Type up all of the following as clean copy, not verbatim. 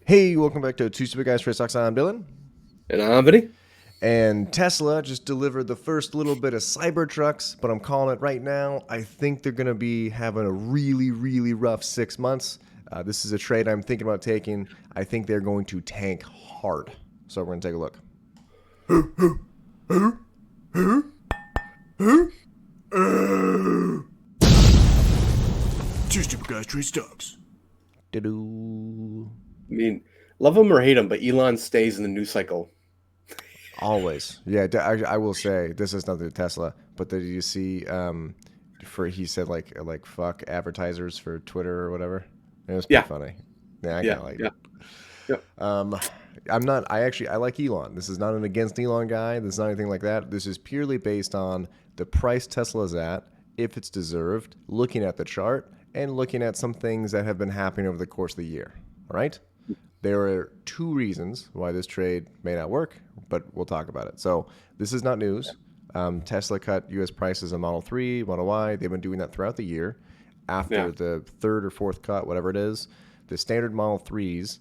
Hey, welcome back to Two Stupid Guys Trade Stocks. I'm Dylan. And Anthony? And Tesla just delivered the first little bit of Cybertrucks, but I'm calling it right now. I think they're going to be having a really, really rough 6 months. This is a trade I'm thinking about taking. I think they're going to tank hard. So we're going to take a look. Two Stupid Guys Trade Stocks. Doo-doo. I mean, love him or hate him, but Elon stays in the news cycle. Always. Yeah, I will say this is nothing to Tesla, but did you see for he said like fuck advertisers for Twitter or whatever? It was pretty Yeah, funny. Yeah, I kind yeah, of liked yeah, it. yeah. Um I'm not I like Elon. This is not an against Elon guy. This is not anything like that. This is purely based on the price Tesla's at, if it's deserved, looking at the chart and looking at some things that have been happening over the course of the year. All right? There are two reasons why this trade may not work, but we'll talk about it. So this is not news. Tesla cut U.S. prices on Model 3, Model Y. They've been doing that throughout the year. Yeah. After the third or fourth cut, whatever it is, the standard Model 3's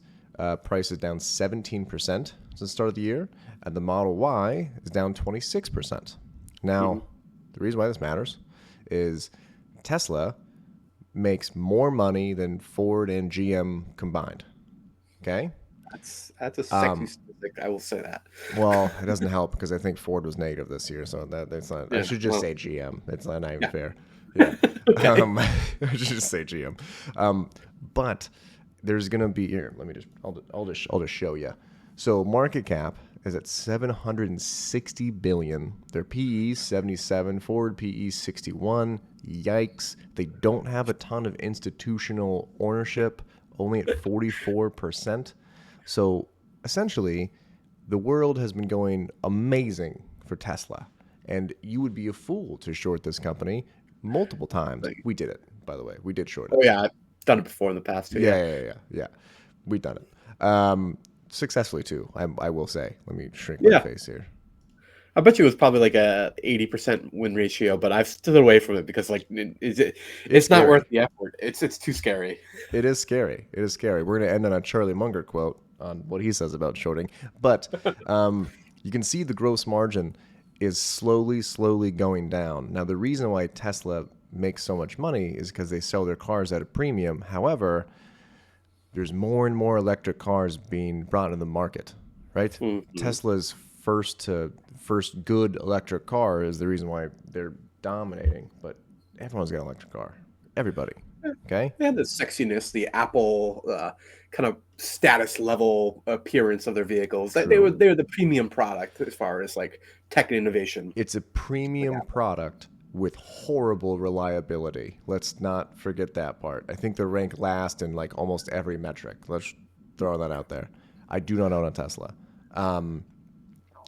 price is down 17% since the start of the year, and the Model Y is down 26%. Hmm. Now, the reason why this matters is Tesla makes more money than Ford and GM combined. Okay. That's a sexy statistic. I will say that. Well, it doesn't help because I think Ford was negative this year, so that's not. I Yeah. should just Well. say GM. It's not even Yeah. fair. Yeah, Okay. I should just say GM. But there's gonna be here. Let me just. I'll just show you. So market cap is at 760 billion. Their PE 77. Forward PE 61. Yikes! They don't have a ton of institutional ownership. Only at 44%. So essentially, the world has been going amazing for Tesla. And you would be a fool to short this company multiple times. Like, We did it, by the way. We did short it. oh yeah, I've done it before in the past too. Yeah, Yeah. yeah, yeah, yeah. We've done it. Successfully, too, I will say. Let me shrink my Yeah. face here. I bet you it was probably like a 80% win ratio, but I've stood away from it because It's it's not worth scary. the effort. It's too scary. It is scary. It is scary. We're going to end on a Charlie Munger quote on what he says about shorting. But you can see the gross margin is slowly going down. Now, the reason why Tesla makes so much money is because they sell their cars at a premium. However, there's more and more electric cars being brought into the market, right? Hmm. Tesla's first good electric car is the reason why they're dominating. But everyone's got an electric car. Everybody. Okay? They had the sexiness, the Apple kind of status level appearance of their vehicles. True. They were the premium product as far as like tech and innovation. It's a Like premium Apple. product with horrible reliability. Let's not forget that part. I think they're ranked last in like almost every metric. Let's throw that out there. I do not own a Tesla. Um,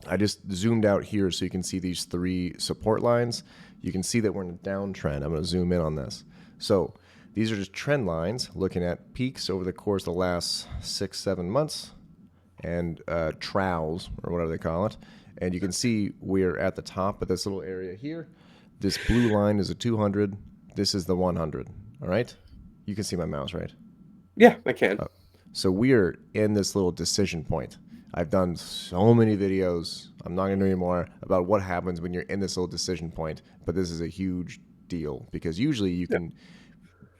I just zoomed out here so you can see these three support lines. You can see that we're in a downtrend. I'm going to zoom in on this. So these are just trend lines looking at peaks over the course of the last 6-7 months and troughs or whatever they call it. And you can see we're at the top of this little area here. This blue line is a 200. This is the 100. All right. You can see my mouse, right? Yeah, I can. So we're in this little decision point. I've done so many videos. I'm not going to do any more about what happens when you're in this little decision point. But this is a huge deal because usually you Yeah. can,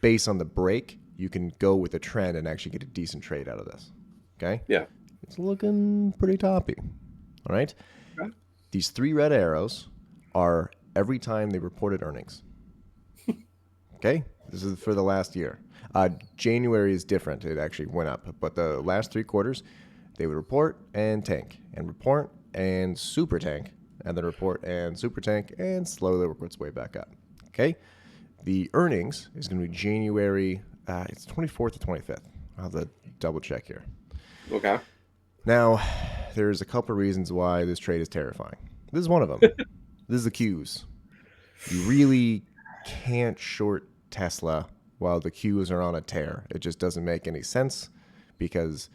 based on the break, you can go with a trend and actually get a decent trade out of this. Okay. Yeah. It's looking pretty toppy. All right. Okay. These three red arrows are every time they reported earnings. Okay. This is for the last year. January is different. It actually went up. But the last 3 quarters, they would report and tank and report and super tank and then report and super tank and slowly work its way back up. Okay. The earnings is going to be January, it's 24th to 25th. I'll have to double check here. Okay. Now, there's a couple of reasons why this trade is terrifying. This is one of them. This is the Qs. You really can't short Tesla while the Qs are on a tear. It just doesn't make any sense because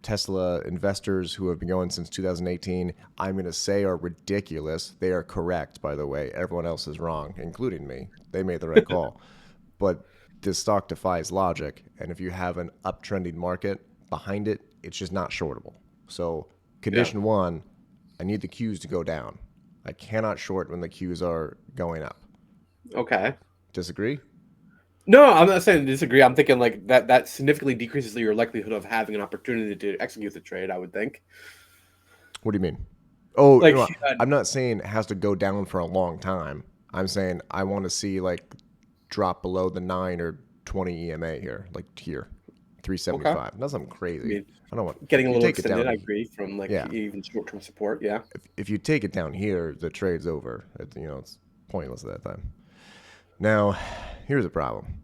Tesla investors who have been going since 2018, I'm going to say are ridiculous. They are correct, by the way. Everyone else is wrong, including me. They made the right call. But this stock defies logic. And if you have an uptrending market, behind it. It's just not shortable. So Yeah. condition one, I need the Qs to go down. I cannot short when the Qs are going up. Okay. Disagree? No, I'm not saying disagree. I'm thinking like that significantly decreases your likelihood of having an opportunity to execute the trade, I would think. What do you mean? Oh, Like, no, I'm not saying it has to go down for a long time. I'm saying I want to see like drop below the 9 or 20 EMA here, like here, okay. I 375. Not something crazy. mean, I don't want. getting If a you little take it extended, down, I agree, from like yeah. even short-term support. Yeah. If you take it down here, the trade's over. It's pointless at that time. Now, here's a problem.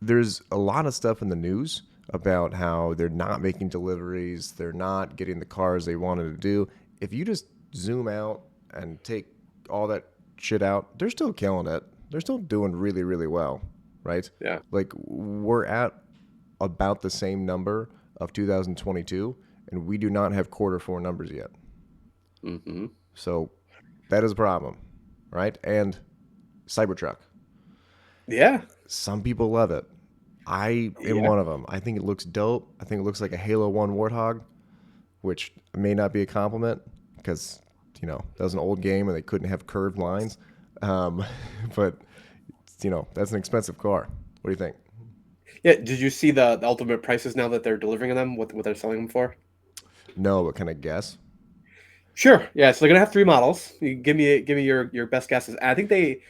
There's a lot of stuff in the news about how they're not making deliveries, they're not getting the cars they wanted to do. If you just zoom out and take all that shit out, they're still killing it. They're still doing really, really well, right? Yeah. Like we're at about the same number of 2022, and we do not have quarter four numbers yet. Mm-hmm. So that is a problem, right? And Cybertruck. Yeah. Some people love it. I am Yeah. one of them. I think it looks dope. I think it looks like a Halo 1 Warthog, which may not be a compliment because, that was an old game and they couldn't have curved lines. Um, but, that's an expensive car. What do you think? Yeah. Did you see the ultimate prices now that they're delivering them? What they're selling them for? No, but can I guess? Sure. Yeah. So they're gonna have three models. You give me your best guesses. I think they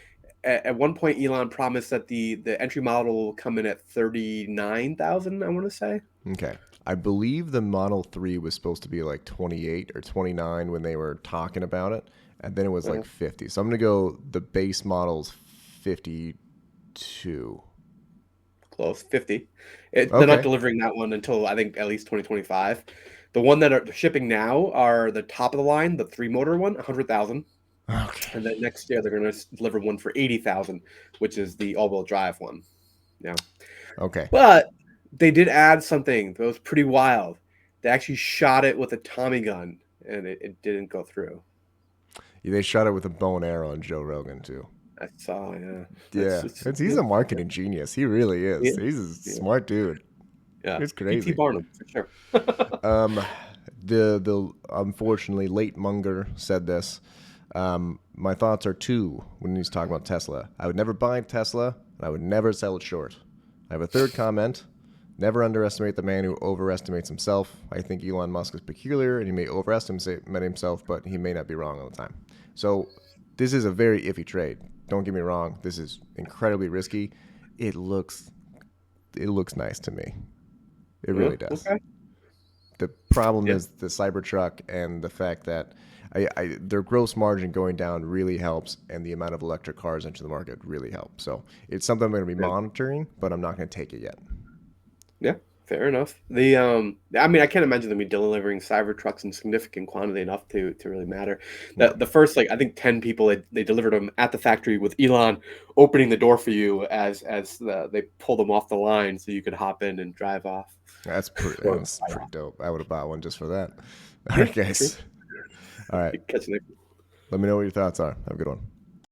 at one point Elon promised that the entry model will come in at 39,000. I want to say. Okay. I believe the Model 3 was supposed to be like 28 or 29 when they were talking about it, and then it was Uh, like 50. So I'm going to go the base model's 52. Close 50. They're not Okay. delivering that one until I think at least 2025. The one that are shipping now are the top of the line, the three motor one, 100,000. Okay. And then next year they're going to deliver one for 80,000, which is the all-wheel drive one. Yeah. Okay. But they did add something that was pretty wild. They actually shot it with a Tommy gun and it didn't go through. Yeah, they shot it with a bow and arrow on Joe Rogan too. I saw, yeah. That's Yeah, it's he's yeah, a marketing genius. He really yeah, is. He's a yeah, smart dude. yeah. It's PT crazy. Barnum for sure. Um, the unfortunately late Munger said this. My thoughts are two when he's talking about Tesla. I would never buy Tesla, and I would never sell it short. I have a third comment. Never underestimate the man who overestimates himself. I think Elon Musk is peculiar, and he may overestimate himself, but he may not be wrong all the time. So this is a very iffy trade. Don't get me wrong. This is incredibly risky. It looks it looks nice to me. It really does. Okay. The problem Yeah. is the Cybertruck and the fact that their gross margin going down really helps, and the amount of electric cars into the market really helps. So it's something I'm going to be Yeah. monitoring, but I'm not going to take it yet. Yeah. Fair enough. I mean, I can't imagine them delivering Cybertrucks in significant quantity enough to really matter. No. The first, like, I think 10 people, they delivered them at the factory with Elon opening the door for you they pulled them off the line so you could hop in and drive off. Or That's pretty dope. I would have bought one just for that. All yeah, right, true. guys. All right. Catch you next. Let me know what your thoughts are. Have a good one.